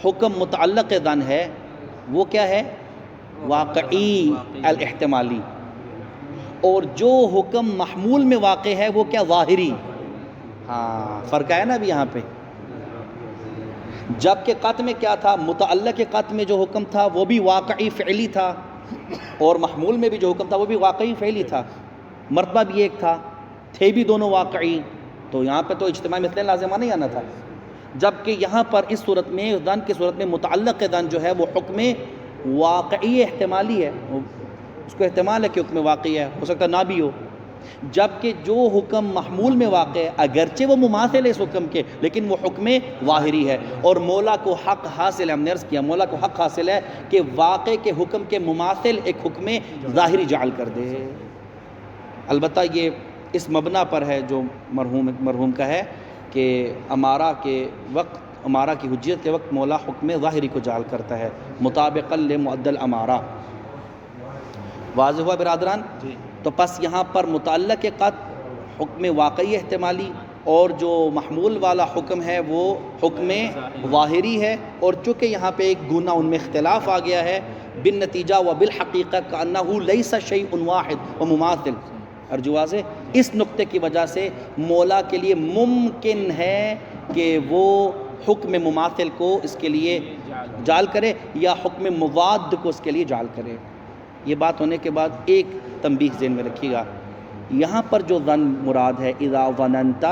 حکم متعلق ظن ہے وہ کیا ہے؟ واقعی الاحتمالی، اور جو حکم محمول میں واقع ہے وہ کیا؟ ظاہری۔ ہاں فرق ہے نا ابھی یہاں پہ۔ جبکہ قط میں کیا تھا؟ متعلق قط میں جو حکم تھا وہ بھی واقعی فعلی تھا، اور محمول میں بھی جو حکم تھا وہ بھی واقعی فعلی تھا، مرتبہ بھی ایک تھا، تھے بھی دونوں واقعی، تو یہاں پہ تو اجتماع مثل لازمہ نہیں آنا تھا۔ جبکہ یہاں پر اس صورت میں ظن کی صورت میں متعلق ظن جو ہے وہ حکم واقعی احتمالی ہے، اس کو احتمال ہے کہ حکم واقعی ہے، ہو سکتا نہ بھی ہو۔ جبکہ جو حکم محمول میں واقع ہے اگرچہ وہ مماثل ہے اس حکم کے، لیکن وہ حکم ظاہری ہے، اور مولا کو حق حاصل ہے، ہم نے عرض کیا مولا کو حق حاصل ہے کہ واقع کے حکم کے مماثل ایک حکم ظاہری جعل کر دے۔ البتہ یہ اس مبنا پر ہے جو مرحوم کا ہے کہ امارہ کے وقت، امارہ کی حجیت کے وقت مولا حکم ظاہری کو جعل کرتا ہے مطابقا لمعد الامارہ۔ واضح ہوا برادران؟ تو پس یہاں پر متعلق قط حکم واقعی احتمالی، اور جو محمول والا حکم ہے وہ حکم ظاہری ہے، اور چونکہ یہاں پہ ایک گنا ان میں اختلاف آ گیا ہے، بالنتیجہ و بالحقیقہ کأنہ لیس شیء واحد و مماثل، ارجو واضح، اس نقطے کی وجہ سے مولا کے لیے ممکن ہے کہ وہ حکم مماثل کو اس کے لیے جعل کرے یا حکم مضاد کو اس کے لیے جعل کرے۔ یہ بات ہونے کے بعد ایک تنبیہ ذہن میں رکھیے گا، یہاں پر جو ظن مراد ہے اذا ظننت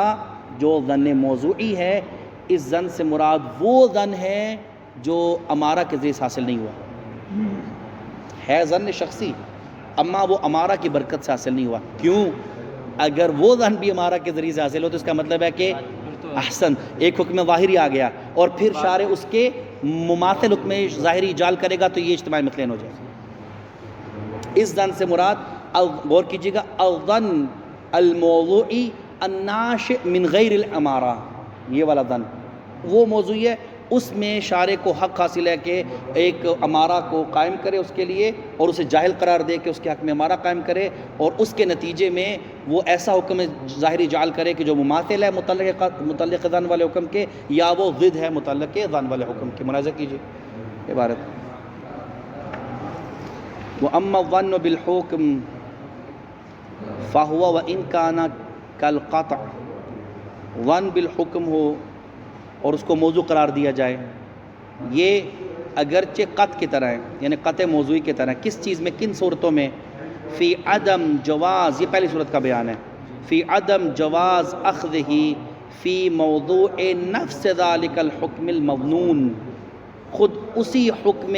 جو ظن موضوعی ہے، اس ظن سے مراد وہ ظن ہے جو امارہ کے ذریعے سے حاصل نہیں ہوا ہے، ظن شخصی، اما وہ امارہ کی برکت سے حاصل نہیں ہوا۔ کیوں؟ اگر وہ ظن بھی امارہ کے ذریعے سے حاصل ہو تو اس کا مطلب ہے کہ احسن، ایک حکم ظاہری آ گیا اور پھر شارع اس کے مماثل حکم ظاہری ایجال کرے گا تو یہ اجتماعی مثلین ہو جائے گا۔ اس ظن سے مراد، غور کیجیے گا، الظن الموضوعی الناشئ من غیر الامارہ، یہ والا ظن وہ موضوعی ہے، اس میں شارع کو حق حاصل ہے کہ ایک امارہ کو قائم کرے اس کے لیے اور اسے جاہل قرار دے کہ اس کے حق میں امارہ قائم کرے، اور اس کے نتیجے میں وہ ایسا حکم ظاہری جعل کرے کہ جو مماثل ہے متعلق ظن والے حکم کے، یا وہ ضد ہے متعلق ظن والے حکم کے۔ ملاحظہ کیجیے عبارت، وَأَمَّا الظَّنُّ بِالْحُكْمِ فَهُوَ وَإِنْ كَانَ كَالْقَطْعِ، ظن بالحکم ہو اور اس کو موضوع قرار دیا جائے، یہ اگرچہ قطع کی طرح ہے، یعنی قطع موضوعی کی طرح ہے۔ کس چیز میں، کن صورتوں میں؟ فی عدم جواز، یہ پہلی صورت کا بیان ہے، فی عدم جواز اخذہ فی موضوع نفس ذالک الحکم المظنون، خود اسی حکم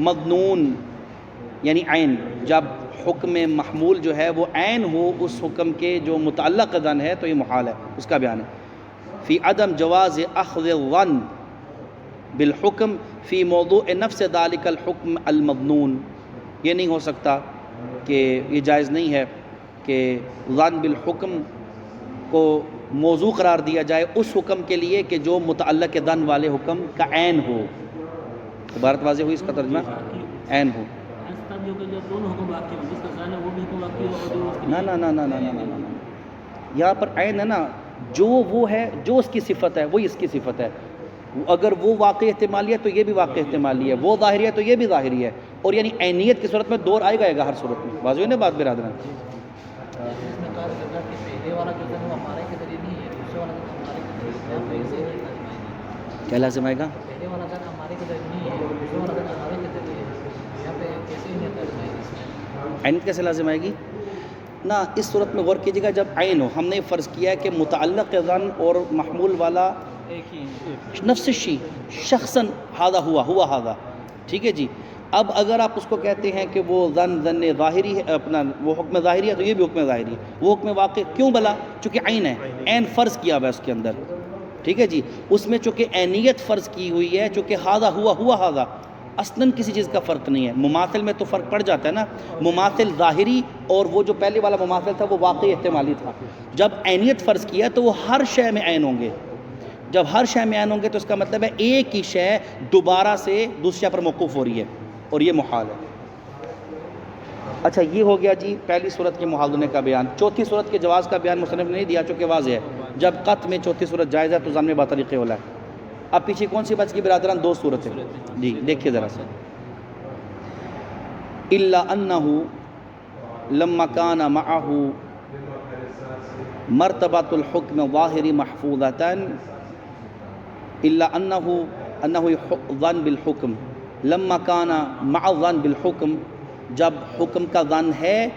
مظنون یعنی عین، جب حکم محمول جو ہے وہ عین ہو اس حکم کے جو متعلق ظن ہے تو یہ محال ہے، اس کا بیان ہے۔ فی عدم جواز اخذ الظن بالحکم فی موضوع نفس ذالک الحکم المظنون، یہ نہیں ہو سکتا کہ یہ جائز نہیں ہے کہ ظن بالحکم کو موضوع قرار دیا جائے اس حکم کے لیے کہ جو متعلق ظن والے حکم کا عین ہو۔ عبارت واضح ہوئی، اس کا ترجمہ عین ہو۔ نہ نہ نہ نہ نہ نہ نہ، یہاں پر عین ہے نا، جو وہ ہے، جو اس کی صفت ہے وہی اس کی صفت ہے۔ اگر وہ واقعی احتمالی ہے تو یہ بھی واقعی احتمالی ہے، وہ ظاہری ہے تو یہ بھی ظاہری ہے، اور یعنی عینیت کی صورت میں دور آئے گا ہر صورت میں۔ واضح ہے نا بات برادران؟ کیا لازم آئے گا؟ عینیت کیسے لازم آئے گی؟ نہ، اس صورت میں غور کیجیے گا، جب عین ہو، ہم نے فرض کیا ہے کہ متعلق ظن اور محمول والا نفس الشی، شخصاً ہادہ ہوا ہادہ، ٹھیک ہے جی۔ اب اگر آپ اس کو کہتے ہیں کہ وہ ظن ظاہری ہے، اپنا وہ حکم ظاہری ہے تو یہ بھی حکم ظاہری ہے، وہ حکم واقع کیوں بلا؟ چونکہ عین ہے، عین فرض کیا ہوا ہے اس کے اندر، ٹھیک ہے جی۔ اس میں چونکہ عینیت فرض کی ہوئی ہے، چونکہ ہادہ ہوا ہادہ، اصلاً کسی چیز کا فرق نہیں ہے۔ مماثل میں تو فرق پڑ جاتا ہے نا، مماثل ظاہری اور وہ جو پہلے والا مماثل تھا وہ واقعی احتمالی تھا۔ جب عینیت فرض کیا تو وہ ہر شے میں عین ہوں گے، جب ہر شے میں عین ہوں گے تو اس کا مطلب ہے ایک ہی شے دوبارہ سے دوسرے پر موقوف ہو رہی ہے، اور یہ محال ہے۔ اچھا، یہ ہو گیا جی پہلی صورت کے محال ہونے کا بیان۔ چوتھی صورت کے جواز کا بیان مصنف نے نہیں دیا چونکہ واضح ہے، جب قطع میں چوتھی صورت جائز ہے تو ظن میں باطریق اولا ہے۔ اب پیچھے کون سی بچ کی برادران؟ دو صورتیں جی، دیکھیے ذرا سا۔ الا انہ لما کان معہ مرتبۃ الحکم ظاہری محفوظۃ، الا انہ ظن بالحکم لما کان مع ظن بالحکم، جب حکم کا ظن ہے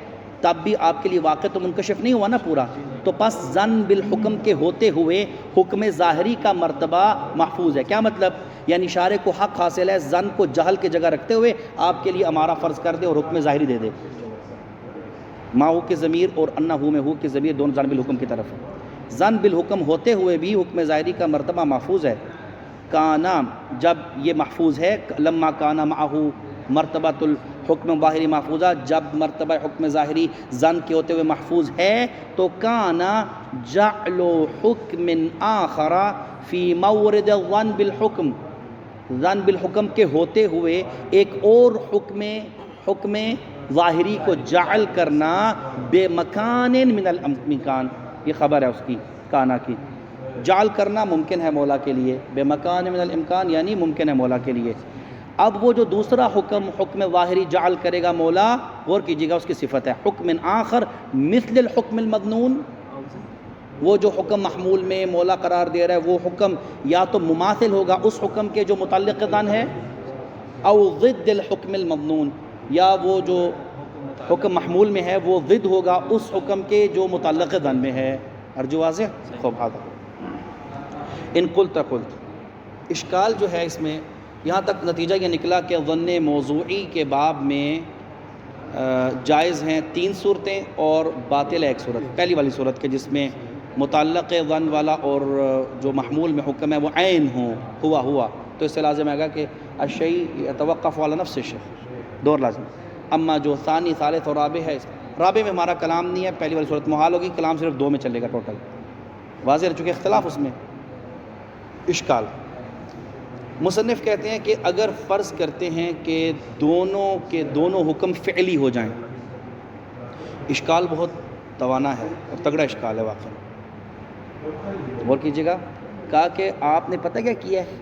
تب بھی آپ کے لیے واقع تو منکشف نہیں ہوا نا پورا، تو پس ظن بالحکم کے ہوتے ہوئے حکم ظاہری کا مرتبہ محفوظ ہے۔ کیا مطلب؟ یعنی شارع کو حق حاصل ہے ظن کو جہل کی جگہ رکھتے ہوئے آپ کے لیے امارہ فرض کر دے اور حکم ظاہری دے دے۔ ماہو کے ضمیر اور انہو میں ہو کے ضمیر دونوں ظن بالحکم کی طرف ہے۔ ظن بالحکم ہوتے ہوئے بھی حکم ظاہری کا مرتبہ محفوظ ہے۔ کانا، جب یہ محفوظ ہے، لما کانا معہو مرتبۃ الحکم ظاہری محفوظہ، جب مرتبہ حکم ظاہری ظن کے ہوتے ہوئے محفوظ ہے تو کانا جعل حکم آخر فی مورد الظن بالحکم، ظن بالحکم کے ہوتے ہوئے ایک اور حکم ظاہری کو جعل کرنا بے مکان من الامکان، یہ خبر ہے اس کی کانا کی، جعل کرنا ممکن ہے مولا کے لیے، بے مکان من الامکان یعنی ممکن ہے مولا کے لیے۔ اب وہ جو دوسرا حکم ظاہری جعل کرے گا مولا، غور کیجیے گا اس کی صفت ہے حکم آخر مثل الحکم المظنون، وہ جو حکم محمول میں مولا قرار دے رہا ہے وہ حکم یا تو مماثل ہوگا اس حکم کے جو متعلق ظن ہے، او ضد الحکم المظنون، یا وہ جو حکم محمول میں ہے وہ ضد ہوگا اس حکم کے جو متعلق ظن میں ہے۔ ارجو واضح؟ خوب ہاضر ان قلت قلت، اشکال جو ہے اس میں یہاں تک نتیجہ یہ نکلا کہ ظن موضوعی کے باب میں جائز ہیں 3 صورتیں اور باطل ہے 1 صورت، پہلی والی صورت کے جس میں متعلق ظن والا اور جو محمول میں حکم ہے وہ عین ہوں، ہوا، تو اس سے لازم آئے گا کہ الشیء یتوقف علی نفس الشیء، دور لازم۔ اما جو ثانی ثالث اور رابع ہے، رابع میں ہمارا کلام نہیں ہے، پہلی والی صورت محال ہوگی، کلام صرف 2 میں چلے گا ٹوٹل، واضح ہے، چونکہ اختلاف اس میں۔ اشکال، مصنف کہتے ہیں کہ اگر فرض کرتے ہیں کہ دونوں کے دونوں حکم فعلی ہو جائیں، اشکال بہت توانا ہے اور تگڑا اشکال ہے واقعی، غور کیجیے گا۔ کہا کہ آپ نے پتہ کیا کیا ہے،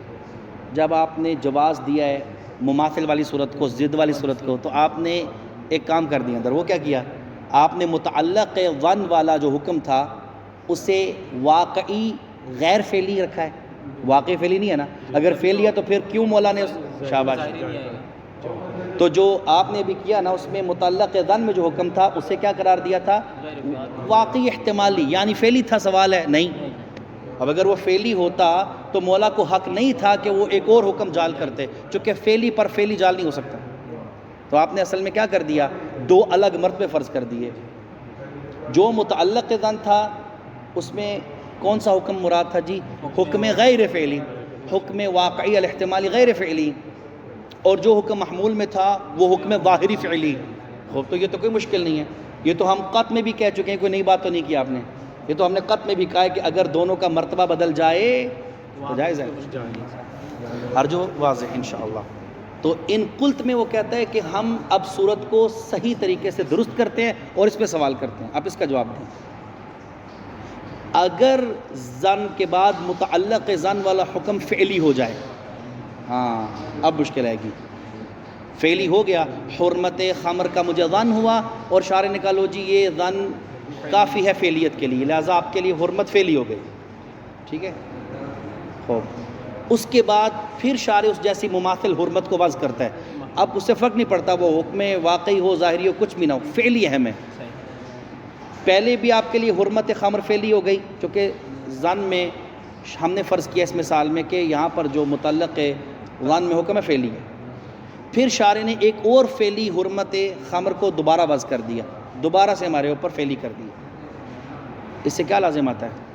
جب آپ نے جواز دیا ہے مماثل والی صورت کو، ضد والی صورت کو، تو آپ نے ایک کام کر دیا اندر، وہ کیا کیا؟ آپ نے متعلق ظن والا جو حکم تھا اسے واقعی غیر فعلی رکھا ہے، واقعی فعلی نہیں ہے نا، اگر فعلی ہے تو پھر کیوں مولا نے شاباش، تو جو آپ نے ابھی کیا نا اس میں متعلق ظن میں جو حکم تھا اسے کیا قرار دیا تھا؟ واقعی احتمالی، یعنی فعلی تھا، سوال ہے نہیں۔ اب اگر وہ فعلی ہوتا تو مولا کو حق نہیں تھا کہ وہ ایک اور حکم جعل کرتے، چونکہ فعلی پر فعلی جعل نہیں ہو سکتا، تو آپ نے اصل میں کیا کر دیا؟ 2 الگ مرتبے فرض کر دیے۔ جو متعلق ظن تھا اس میں کون سا حکم مراد تھا جی؟ حکم غیر فعلی، حکم واقعی الاحتمالی غیر فعلی، اور جو حکم محمول میں تھا وہ حکم ظاہری فعلی۔ خوب، تو یہ تو کوئی مشکل نہیں ہے، یہ تو ہم قط میں بھی کہہ چکے ہیں، کوئی نئی بات تو نہیں کی آپ نے، یہ تو ہم نے قط میں بھی کہا ہے کہ اگر دونوں کا مرتبہ بدل جائے تو جائز ہے، ارجو واضح انشاءاللہ۔ تو ان قلت میں وہ کہتا ہے کہ ہم اب صورت کو صحیح طریقے سے درست کرتے ہیں اور اس پہ سوال کرتے ہیں، آپ اس کا جواب دیں۔ اگر ظن کے بعد متعلق ظن والا حکم فعلی ہو جائے، ہاں اب مشکل آئے گی، فعلی ہو گیا، حرمت خمر کا مجھے ظن ہوا اور شارع نے کہا لو جی یہ ظن کافی ہے فعلیت کے لیے، لہٰذا آپ کے لیے حرمت فعلی ہو گئی، ٹھیک ہے۔ خوب، اس کے بعد پھر شارع اس جیسی مماثل حرمت کو وضع کرتا ہے، اب اس سے فرق نہیں پڑتا وہ حکم واقعی ہو ظاہری ہو کچھ بھی نہ ہو، فعلی اہم ہے۔ پہلے بھی آپ کے لیے حرمت خمر فعلی ہو گئی، چونکہ ظن میں ہم نے فرض کیا اس مثال میں کہ یہاں پر جو متعلق ظن میں حکم ہے فعلی ہے، پھر شارع نے ایک اور فعلی حرمت خمر کو دوبارہ وضع کر دیا، دوبارہ سے ہمارے اوپر فعلی کر دیا۔ اس سے کیا لازم آتا ہے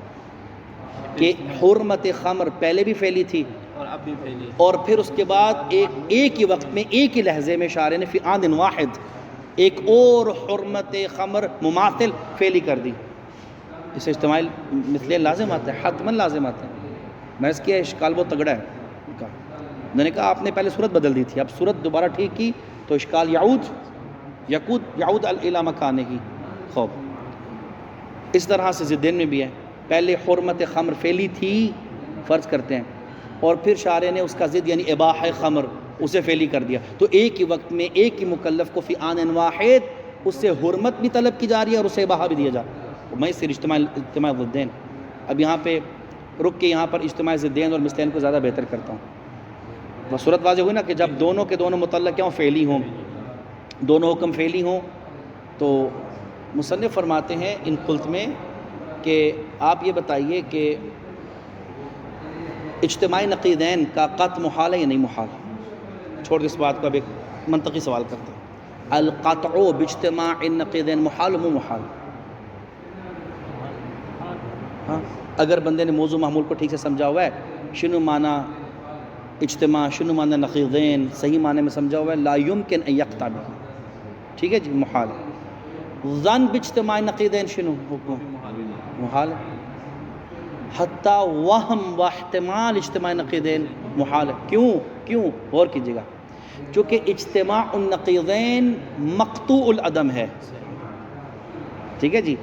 کہ حرمت خمر پہلے بھی فعلی تھی اور اب بھی فعلی، اور پھر اس کے بعد ایک ہی وقت میں ایک ہی لحظے میں شارع نے فی آن واحد ایک اور حرمت خمر مماثل فعلی کر دی، اس سے اجتماع مثلیہ لازم آتا ہے، حتماً لازم آتا ہے۔ میں اس کیا اشکال بہت تگڑا ہے، میں نے کہا آپ نے پہلے صورت بدل دی تھی، اب صورت دوبارہ ٹھیک کی تو اشکال یعود الی مکانہ ہی۔ خوب، اس طرح سے ضدین میں بھی ہے، پہلے حرمت خمر فعلی تھی فرض کرتے ہیں، اور پھر شارع نے اس کا ضد یعنی اباحہ خمر اسے فعلی کر دیا، تو ایک ہی وقت میں ایک ہی مکلف کو فی آن واحد اس سے حرمت بھی طلب کی جا رہی ہے اور اسے اباحہ بھی دیا جا رہا ہے۔ میں صرف اجتماع ضدین، اب یہاں پہ رک کے یہاں پر اجتماع ضدین اور مثلین کو زیادہ بہتر کرتا ہوں۔ وہ صورت واضح ہوئی نا کہ جب دونوں کے دونوں متعلق کیا ہوں؟ فعلی ہوں، دونوں حکم فعلی ہوں، تو مصنف فرماتے ہیں ان قلت میں کہ آپ یہ بتائیے کہ اجتماع نقیدین کا قط محال ہے یا نہیں محال؟ چھوڑ کے اس بات کو اب ایک منطقی سوال کرتے ہیں، القطع باجتماع النقیدین محال و محال؟ ہاں، اگر بندے نے موضوع محمول کو ٹھیک سے سمجھا ہوا ہے، شنو معنی اجتماع، شنو معنی نقیضین، صحیح معنی میں سمجھا ہوا ہے، لا یمکن ان یقطع بہ، ٹھیک ہے جی، محال ہے۔ ظن باجتماع نقیضین شنو حکم؟ محال ہے۔ حتیٰ وہم و احتمال اجتماع نقیضین محال ہے، کیوں؟ غور کیجیے گا، چونکہ اجتماع النقیضین مقطوع العدم ہے، ٹھیک ہے جی۔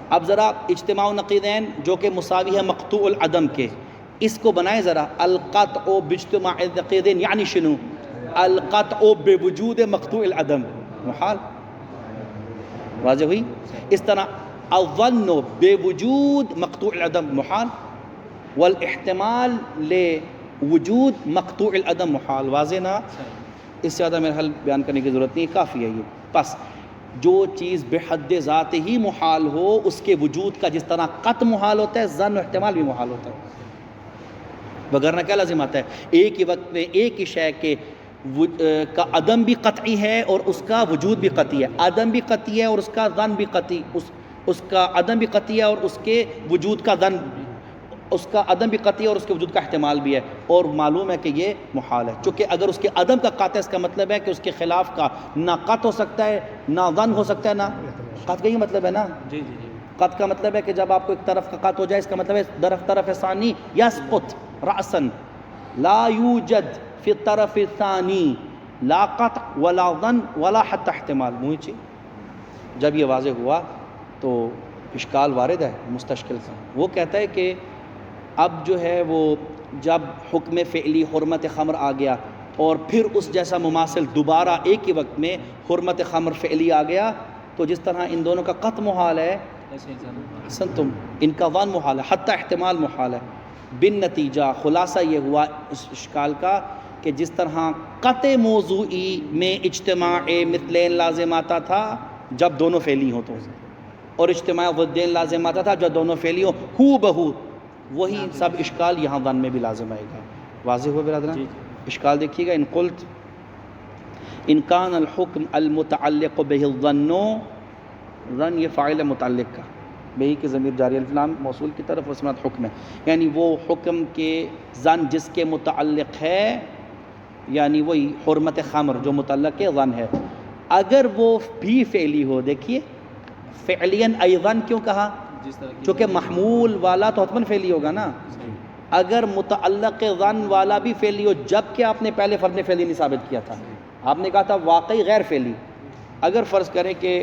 اب ذرا اجتماع النقیضین جو کہ مساوی ہے مقطوع العدم کے، اس کو بنائیں ذرا، القطع باجتماع النقیضین یعنی شنو؟ القطع بوجود مقطوع العدم، محال، واضح ہوئی؟ اس طرح الظن بوجود مقطوع العدم محال، والاحتمال لوجود مقطوع العدم محال، واضح نا؟ اس سے زیادہ میرے حل بیان کرنے کی ضرورت نہیں، کافی ہے یہ۔ پس جو چیز بحد ذات ہی محال ہو اس کے وجود کا جس طرح قط محال ہوتا ہے، ظن و احتمال بھی محال ہوتا ہے، وگرنہ کیا لازم آتا ہے؟ ایک ہی وقت میں ایک ہی شے کے کا عدم بھی قطعی ہے اور اس کا وجود بھی قطعی ہے، عدم بھی قطعی ہے اور اس کا ظن بھی قطعی، اس کا عدم بھی قطعی ہے اور اس کے وجود کا ظن، اس کا عدم بھی قطعی ہے اور اس کے وجود کا احتمال بھی ہے، اور معلوم ہے کہ یہ محال ہے، چونکہ اگر اس کے عدم کا قطع ہے اس کا مطلب ہے کہ اس کے خلاف کا نہ قط ہو سکتا ہے، نہ ظن ہو سکتا ہے، نہ قط کا ہی مطلب ہے نا۔ جی جی جی قط کا مطلب ہے کہ جب آپ کو ایک طرف کا قط ہو جائے اس کا مطلب ہے طرف ثانی یسقط رأسا، لا یوجد فی الطرف الثانی لا قطع ولا ظن ولا حتی احتمال۔ موچی جب یہ واضح ہوا تو اشکال وارد ہے مستشکل کا، وہ کہتا ہے کہ اب جو ہے وہ جب حکم فعلی حرمت خمر آ گیا اور پھر اس جیسا مماثل دوبارہ ایک ہی وقت میں حرمت خمر فعلی آ گیا، تو جس طرح ان دونوں کا قط محال ہے، حسن تم ان کا ظن محال ہے، حتی احتمال محال ہے۔ بن نتیجہ خلاصہ یہ ہوا اس اشکال کا کہ جس طرح قطع موضوعی میں اجتماع مثلین لازم آتا تھا جب دونوں فعلی ہوں، تو اور اجتماع ضدین لازم آتا تھا جب دونوں فعلی ہوں، ہو بہو وہی سب اشکال یہاں ظن میں بھی لازم آئے گا۔ واضح ہوا برادران؟ اشکال دیکھیے گا، ان قلت ان کان الحکم المتعلق به الظن، ظن یہ فاعل متعلق کا، بہی کے ضمیر جاری الف لام موصول کی طرف وسمت حکم ہے، یعنی وہ حکم کے ظن جس کے متعلق ہے، یعنی وہی حرمت خمر جو متعلق ہے ظن ہے، اگر وہ بھی فعلی ہو، دیکھیے فعلین ایضاً کیوں کہا؟ چونکہ محمول والا تو حتماً فعلی ہوگا نا، اگر متعلق ظن والا بھی فعلی ہو، جبکہ آپ نے پہلے فرض فعلی نہیں ثابت کیا تھا، آپ نے کہا تھا واقعی غیر فعلی، اگر فرض کریں کہ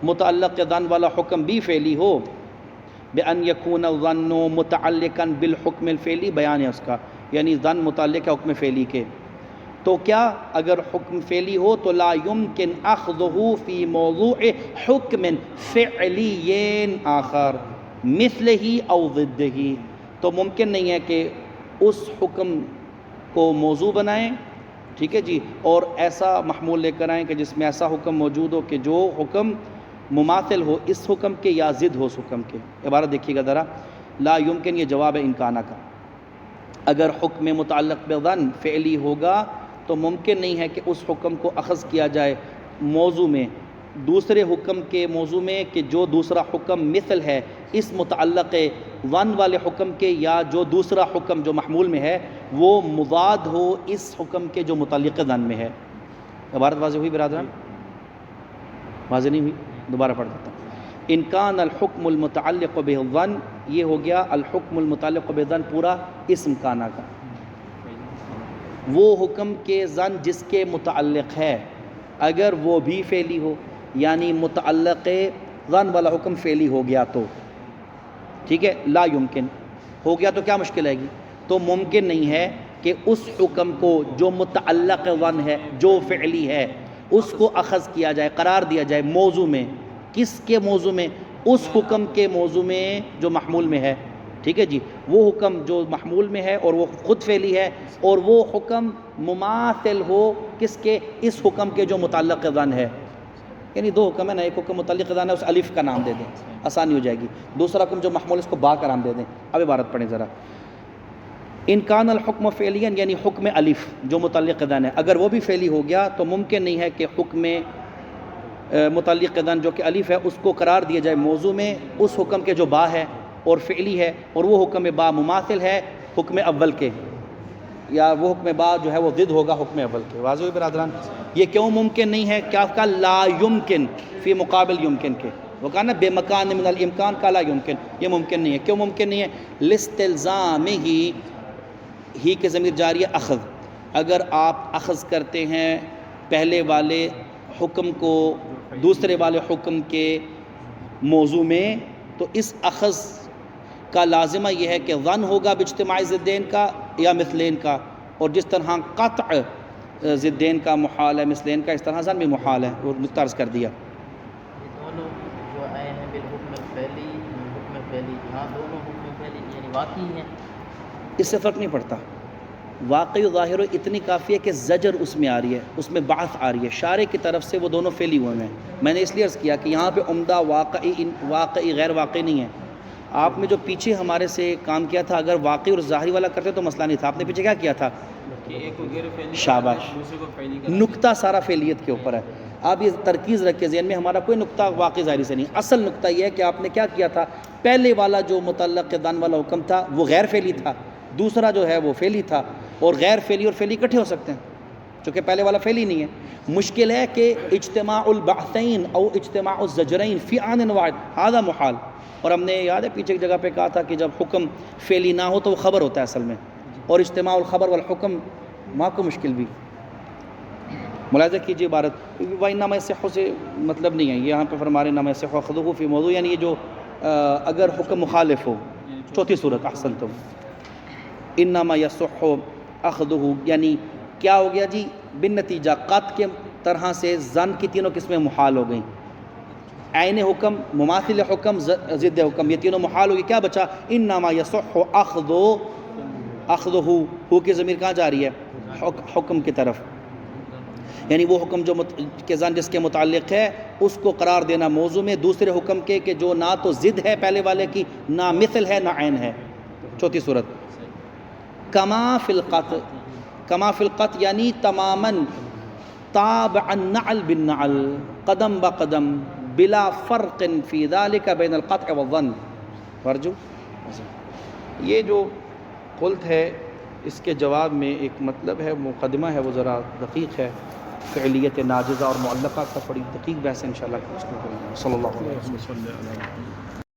متعلق ظن والا حکم بھی فعلی ہو، بأن یکون الظن متعلقا بالحکم الفعلی، بیان ہے اس کا، یعنی ظن متعلق ہے حکم فعلی کے، تو کیا اگر حکم فعلی ہو تو لا یمکن اخذہ فی موضوع حکم فعلی آخر مثلہ او ضدہ، تو ممکن نہیں ہے کہ اس حکم کو موضوع بنائیں، ٹھیک ہے جی، اور ایسا محمول لے کر آئیں کہ جس میں ایسا حکم موجود ہو کہ جو حکم مماثل ہو اس حکم کے یا ضد ہو اس حکم کے۔ عبارت دیکھیے گا ذرا، لا یمکن یہ جواب ہے امکانہ کا، اگر حکم متعلق بظن فعلی ہوگا تو ممکن نہیں ہے کہ اس حکم کو اخذ کیا جائے موضوع میں دوسرے حکم کے موضوع میں کہ جو دوسرا حکم مثل ہے اس متعلق ظن والے حکم کے، یا جو دوسرا حکم جو محمول میں ہے وہ مضاد ہو اس حکم کے جو متعلق ظن میں ہے۔ عبارت واضح ہوئی برادران؟ واضح نہیں ہوئی؟ دوبارہ پڑھ دیتا ہوں۔ ان کان الحکم المتعلق بالظن، یہ ہو گیا الحکم المتعلق بالظن پورا اسم کانا کا، وہ حکم کے ظن جس کے متعلق ہے، اگر وہ بھی فعلی ہو، یعنی متعلق ظن والا حکم فعلی ہو گیا تو ٹھیک ہے، لا یمکن ہو گیا تو کیا مشکل آئے گی؟ تو ممکن نہیں ہے کہ اس حکم کو جو متعلق ظن ہے جو فعلی ہے اس کو اخذ کیا جائے، قرار دیا جائے موضوع میں، کس کے موضوع میں؟ اس حکم کے موضوع میں جو محمول میں ہے، ٹھیک ہے جی، وہ حکم جو محمول میں ہے اور وہ خود فعلی ہے، اور وہ حکم مماثل ہو کس کے؟ اس حکم کے جو متعلق ظن ہے، یعنی دو حکم ہے نا، ایک حکم متعلق ظن ہے اس الف کا نام دے دیں آسانی ہو جائے گی، دوسرا حکم جو محمول اس کو با کا نام دے دیں۔ اب عبارت پڑھیں ذرا، ان کان الحکم فعلیا، یعنی حکم الف جو متعلق ظن ہے اگر وہ بھی فعلی ہو گیا تو ممکن نہیں ہے کہ حکم متعلق ظن جو کہ الف ہے اس کو قرار دیا جائے موضوع میں اس حکم کے جو با ہے اور فعلی ہے، اور وہ حکم با مماثل ہے حکم اول کے، یا وہ حکم با جو ہے وہ ضد ہوگا حکم اول کے۔ واضح ہوئی برادران؟ یہ کیوں ممکن نہیں ہے؟ کیا کا لا یمکن فی مقابل یمکن کے، وہ کہا نا بے مکان من الامکان کا لا یمکن، یہ ممکن نہیں ہے۔ کیوں ممکن نہیں ہے؟ لاستلزامہ ہی کے ضمیر جاری ہے اخذ، اگر آپ اخذ کرتے ہیں پہلے والے حکم کو دوسرے والے حکم کے موضوع میں تو اس اخذ کا لازمہ یہ ہے کہ ظن ہوگا باجتماع ضدین کا یا مثلین کا، اور جس طرح قطع ضدین کا محال ہے مثلین کا، اس طرح ظن بھی محال ہے، اور نقطہ عرض کر دیا۔ یہ دونوں جو آئے ہیں بالحکم الفعلی، حکم فعلی، ہاں دونوں حکم فعلی یعنی واقعی ہیں، اس سے فرق نہیں پڑتا، واقعی و ظاہر اتنی کافی ہے کہ زجر اس میں آ رہی ہے، اس میں بعث آ رہی ہے، شارع کی طرف سے وہ دونوں فعلی ہوئے ہیں۔ میں نے اس لیے عرض کیا کہ یہاں پہ عمدہ واقعی غیر واقعی نہیں ہے۔ آپ نے جو پیچھے ہمارے سے کام کیا تھا، اگر واقعی اور ظاہری والا کرتے تو مسئلہ نہیں تھا۔ آپ نے پیچھے کیا کیا تھا؟ کہ ایک کو غیر فعلی شاباش، دوسرے کو فعلی کا نقطہ سارا فعلیت کے اوپر ہے۔ آپ یہ ترکیز رکھ کے ذہن میں، ہمارا کوئی نقطہ واقعی ظاہری سے نہیں، اصل نقطہ یہ ہے کہ آپ نے کیا کیا تھا، پہلے والا جو متعلق دان والا حکم تھا وہ غیر فعلی تھا، دوسرا جو ہے وہ فعلی تھا، اور غیر فعلی اور فعلی اکٹھے ہو سکتے ہیں چونکہ پہلے والا فعلی نہیں ہے۔ مشکل ہے کہ اجتماع البعثین او اجتماع الزجرین فی آن واحد ھذا محال، اور ہم نے یاد ہے پیچھے ایک جگہ پہ کہا تھا کہ جب حکم فعلی نہ ہو تو وہ خبر ہوتا ہے اصل میں، اور اجتماع الخبر والحکم ماں کو مشکل بھی۔ ملاحظہ کیجیے عبارت، وَإِنَّمَا يَصِحُّ سے مطلب نہیں ہے، یہاں پہ فرما رہے انما يصح اخذه فی موضوع، یعنی یہ جو اگر حکم مخالف ہو، چوتھی صورت احسنتم، انما يصح اخذه یعنی کیا ہو گیا جی، بن نتیجہ قط کے طرح سے ظن کی تینوں قسمیں محال ہو گئیں، عین حکم، مماثل حکم، ضد حکم، یہ تینوں محال ہو گئی، کیا بچا؟ انما يصح اخذه، ہو کی ضمیر کہاں جا رہی ہے؟ حکم کی طرف، یعنی وہ حکم جو کے ظن جس کے متعلق ہے اس کو قرار دینا موضوع میں دوسرے حکم کے کہ جو نہ تو ضد ہے پہلے والے کی، نہ مثل ہے، نہ عین ہے، چوتھی صورت۔ کما فی القط، کما فی القط یعنی تماماً تابع النعل بالنعل، قدم بقدم، بلا فرق فی ذلك بین القطع والظن ورجو۔ یہ جو قلت ہے اس کے جواب میں ایک مطلب ہے، مقدمہ ہے، وہ ذرا دقیق ہے، فعلیت ناجزہ اور معلقہ کا بڑی دقیق بحث ہے انشاءاللہ۔ صلی اللہ علیہ وسلم۔